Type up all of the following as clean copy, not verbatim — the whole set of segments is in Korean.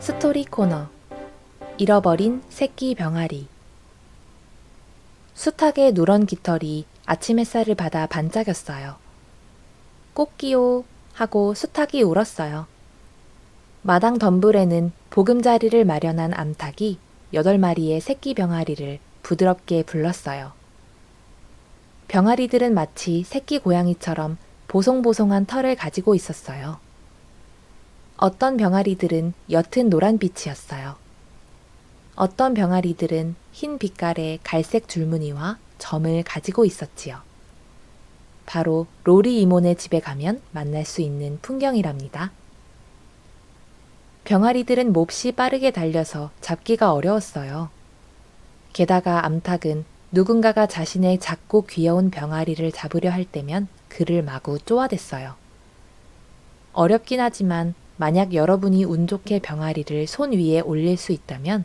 스토리 코너 잃어버린 새끼 병아리. 숱하게 누런 깃털이 아침 햇살을 받아 반짝였어요. 꽃기요 하고 숱하게 울었어요. 마당 덤불에는 보금자리를 마련한 암탉이 8마리의 새끼 병아리를 부드럽게 불렀어요. 병아리들은 마치 새끼 고양이처럼 보송보송한 털을 가지고 있었어요. 어떤 병아리들은 옅은 노란빛이었어요. 어떤 병아리들은 흰 빛깔의 갈색 줄무늬와 점을 가지고 있었지요. 바로 로리 이모네 집에 가면 만날 수 있는 풍경이랍니다. 병아리들은 몹시 빠르게 달려서 잡기가 어려웠어요. 게다가 암탉은 누군가가 자신의 작고 귀여운 병아리를 잡으려 할 때면 그를 마구 쪼아댔어요. 어렵긴 하지만 만약 여러분이 운 좋게 병아리를 손 위에 올릴 수 있다면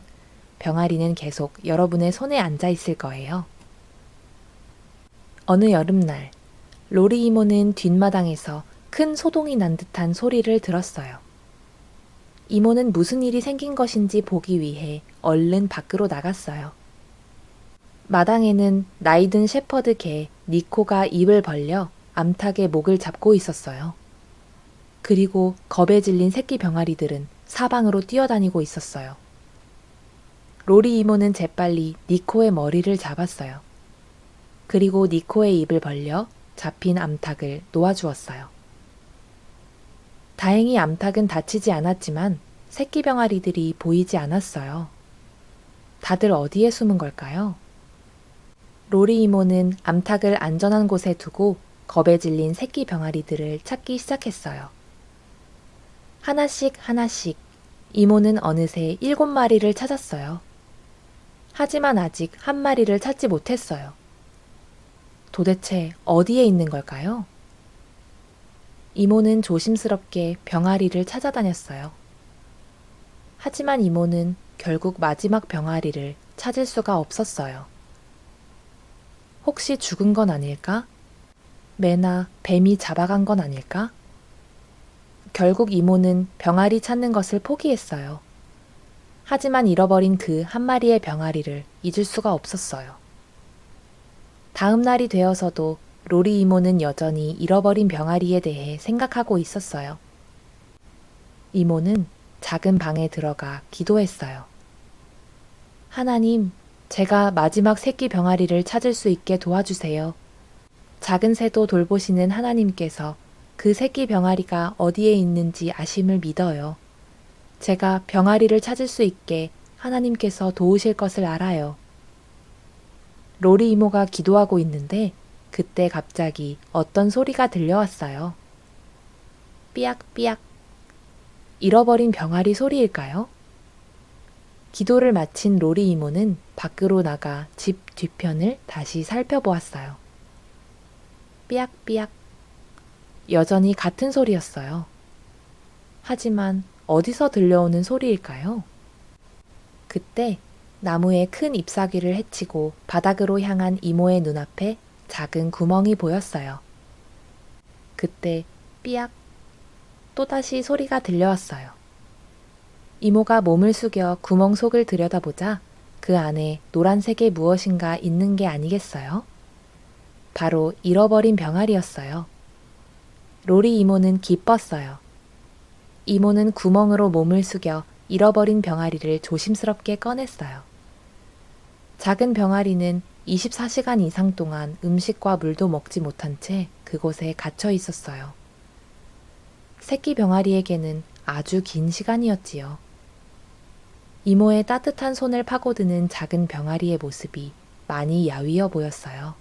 병아리는 계속 여러분의 손에 앉아 있을 거예요. 어느 여름날, 로리 이모는 뒷마당에서 큰 소동이 난 듯한 소리를 들었어요. 이모는 무슨 일이 생긴 것인지 보기 위해 얼른 밖으로 나갔어요. 마당에는 나이든 shepherd 개 니코가 입을 벌려 암탉의 목을 잡고 있었어요. 그리고 겁에 질린 새끼 병아리들은 사방으로 뛰어다니고 있었어요. 로리 이모는 재빨리 니코의 머리를 잡았어요. 그리고 니코의 입을 벌려 잡힌 암탉을 놓아주었어요. 다행히 암탉은 다치지 않았지만 새끼 병아리들이 보이지 않았어요. 다들 어디에 숨은 걸까요? 로리 이모는 암탉을 안전한 곳에 두고 겁에 질린 새끼 병아리들을 찾기 시작했어요. 하나씩 하나씩 이모는 어느새 7마리를 찾았어요. 하지만 아직 한 마리를 찾지 못했어요. 도대체 어디에 있는 걸까요? 이모는 조심스럽게 병아리를 찾아다녔어요. 하지만 이모는 결국 마지막 병아리를 찾을 수가 없었어요. 혹시 죽은 건 아닐까? 매나 뱀이 잡아간 건 아닐까? 결국 이모는 병아리 찾는 것을 포기했어요. 하지만 잃어버린 그 한 마리의 병아리를 잊을 수가 없었어요. 다음 날이 되어서도 로리 이모는 여전히 잃어버린 병아리에 대해 생각하고 있었어요. 이모는 작은 방에 들어가 기도했어요. 하나님, 제가 마지막 새끼 병아리를 찾을 수 있게 도와주세요. 작은 새도 돌보시는 하나님께서 그 새끼 병아리가 어디에 있는지 아심을 믿어요. 제가 병아리를 찾을 수 있게 하나님께서 도우실 것을 알아요. 로리 이모가 기도하고 있는데 그때 갑자기 어떤 소리가 들려왔어요. 삐약삐약. 잃어버린 병아리 소리일까요? 기도를 마친 로리 이모는 밖으로 나가 집 뒤편을 다시 살펴보았어요. 삐약삐약. 여전히 같은 소리였어요. 하지만 어디서 들려오는 소리일까요? 그때 나무에 큰 잎사귀를 헤치고 바닥으로 향한 이모의 눈앞에 작은 구멍이 보였어요. 그때 삐약. 또다시 소리가 들려왔어요. 이모가 몸을 숙여 구멍 속을 들여다보자 그 안에 노란색의 무엇인가 있는 게 아니겠어요? 바로 잃어버린 병아리였어요. 로리 이모는 기뻤어요. 이모는 구멍으로 몸을 숙여 잃어버린 병아리를 조심스럽게 꺼냈어요. 작은 병아리는 24시간 이상 동안 음식과 물도 먹지 못한 채 그곳에 갇혀 있었어요. 새끼 병아리에게는 아주 긴 시간이었지요. 이모의 따뜻한 손을 파고드는 작은 병아리의 모습이 많이 야위어 보였어요.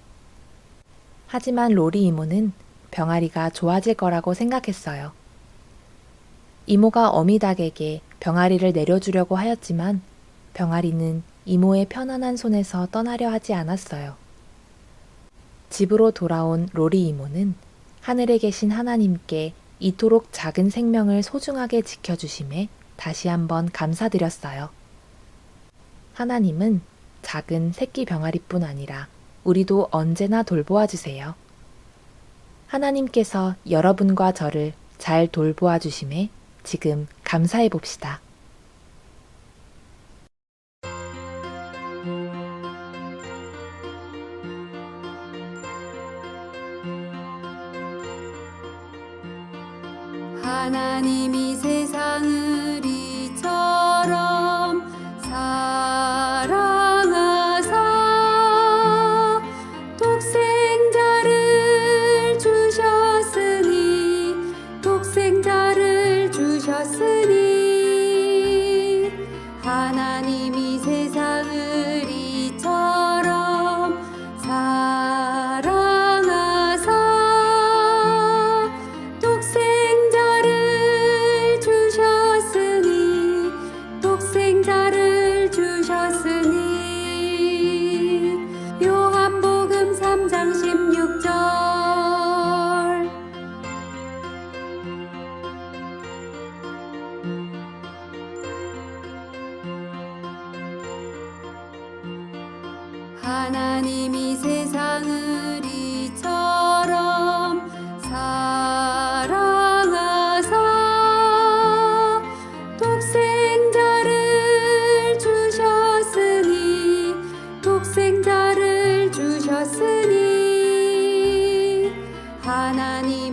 하지만 로리 이모는 병아리가 좋아질 거라고 생각했어요. 이모가 어미닭에게 병아리를 내려주려고 하였지만 병아리는 이모의 편안한 손에서 떠나려 하지 않았어요. 집으로 돌아온 로리 이모는 하늘에 계신 하나님께 이토록 작은 생명을 소중하게 지켜주심에 다시 한번 감사드렸어요. 하나님은 작은 새끼 병아리뿐 아니라 우리도 언제나 돌보아 주세요. 하나님께서 여러분과 저를 잘 돌보아 주심에 지금 감사해 봅시다. 하나님이 세상을 이처럼 사랑하사 독생자를 주셨으니 하나님이 세상을 이처럼 사랑하사 독생자를 주셨으니 요한복음 3장 16절 하나님이 세상을 이처럼 사랑하사 독생자를 주셨으니 하나님